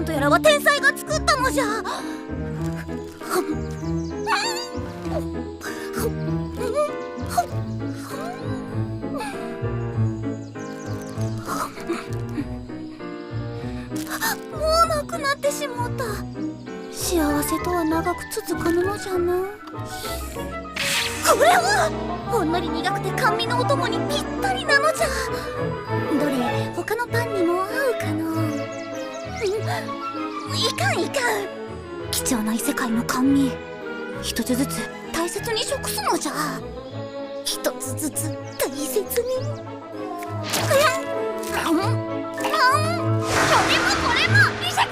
なんとやらは天才が作ったのじゃ。もうなくなってしもうた。幸せとは長く続かぬのじゃな。これはほんのり苦くて甘味のお供にぴったりなのじゃ。どれ他のパンにも合うかの。いかんいかん。貴重な異世界の甘味、一つずつ大切に食すのじゃ。一つずつ大切に。これもこれも異世界